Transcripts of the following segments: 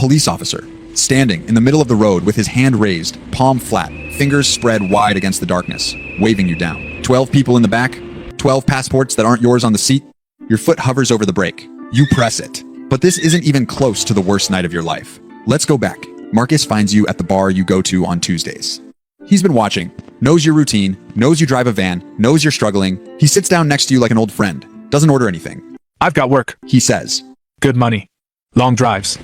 police officer, standing in the middle of the road with his hand raised, palm flat, fingers spread wide against the darkness, waving you down. 12 people in the back, 12 passports that aren't yours on the seat. Your foot hovers over the brake. You press it. But this isn't even close to the worst night of your life. Let's go back. Marcus finds you at the bar you go to on Tuesdays. He's been watching, knows your routine, knows you drive a van, knows you're struggling. He sits down next to you like an old friend, doesn't order anything. I've got work. He says. Good money. Long drives.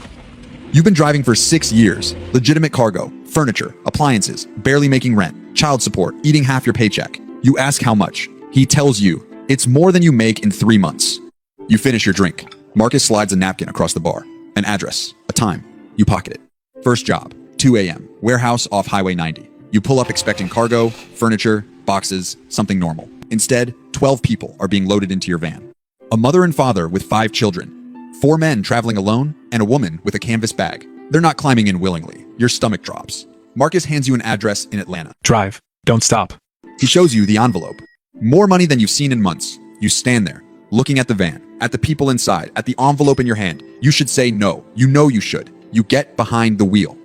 You've been driving for 6 years. Legitimate cargo, furniture, appliances, barely making rent, child support, eating half your paycheck. You ask how much. He tells you it's more than you make in 3 months. You finish your drink. Marcus slides a napkin across the bar. An address, a time. You pocket it. First job, 2 a.m. Warehouse off Highway 90. You pull up expecting cargo, furniture, boxes, something normal. Instead, 12 people are being loaded into your van. A mother and father with 5 children. 4 men traveling alone, and a woman with a canvas bag. They're not climbing in willingly. Your stomach drops. Marcus hands you an address in Atlanta. Drive. Don't stop. He shows you the envelope. More money than you've seen in months. You stand there, looking at the van, at the people inside, at the envelope in your hand. You should say no. You know you should. You get behind the wheel.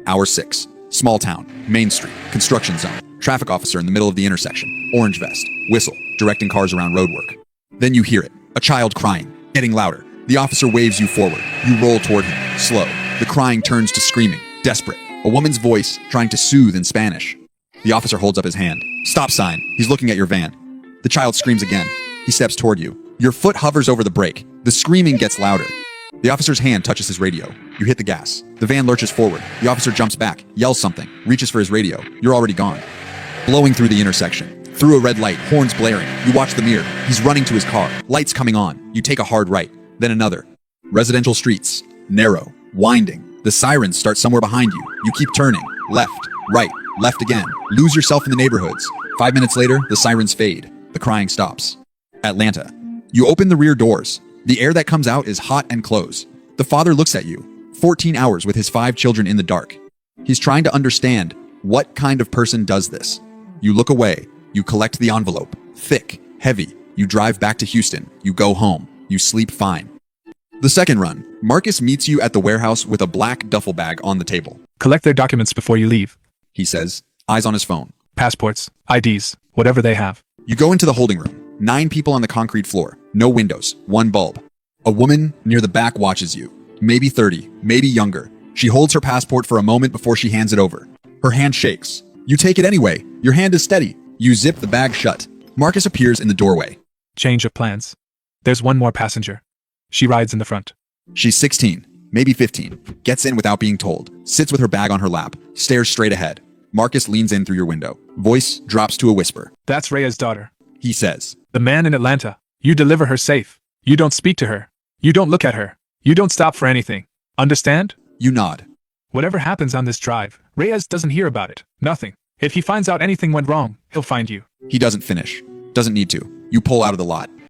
Hour 6. Small town. Main Street. Construction zone. Traffic officer in the middle of the intersection. Orange vest. Whistle. Directing cars around roadwork. Then you hear it. A child crying. Getting louder. The officer waves you forward. You roll toward him. Slow. The crying turns to screaming. Desperate. A woman's voice trying to soothe in Spanish. The officer holds up his hand. Stop sign. He's looking at your van. The child screams again. He steps toward you. Your foot hovers over the brake. The screaming gets louder. The officer's hand touches his radio. You hit the gas. The van lurches forward. The officer jumps back, yells something, reaches for his radio. You're already gone. Blowing through the intersection. Through a red light, horns blaring. You watch the mirror. He's running to his car. Lights coming on. You take a hard right. Then another. Residential streets. Narrow. Winding. The sirens start somewhere behind you. You keep turning. Left. Right. Left again. Lose yourself in the neighborhoods. 5 minutes later, the sirens fade. The crying stops. Atlanta. You open the rear doors. The air that comes out is hot and close. The father looks at you. 14 hours with his 5 children in the dark. He's trying to understand what kind of person does this. You look away. You collect the envelope. Thick, heavy. You drive back to Houston. You go home. You sleep fine. The second run. Marcus meets you at the warehouse with a black duffel bag on the table. Collect their documents before you leave. He says, eyes on his phone. Passports, IDs, whatever they have. You go into the holding room. 9 people on the concrete floor. No windows. 1 bulb. A woman near the back watches you. Maybe 30, maybe younger. She holds her passport for a moment before she hands it over. Her hand shakes. You take it anyway. Your hand is steady. You zip the bag shut. Marcus appears in the doorway. Change of plans. There's one more passenger. She rides in the front. She's 16, maybe 15. Gets in without being told. Sits with her bag on her lap. Stares straight ahead. Marcus leans in through your window. Voice drops to a whisper. That's Rhea's daughter. He says. The man in Atlanta. You deliver her safe. You don't speak to her. You don't look at her. You don't stop for anything. Understand? You nod. Whatever happens on this drive, Reyes doesn't hear about it. Nothing. If he finds out anything went wrong, he'll find you. He doesn't finish. Doesn't need to. You pull out of the lot.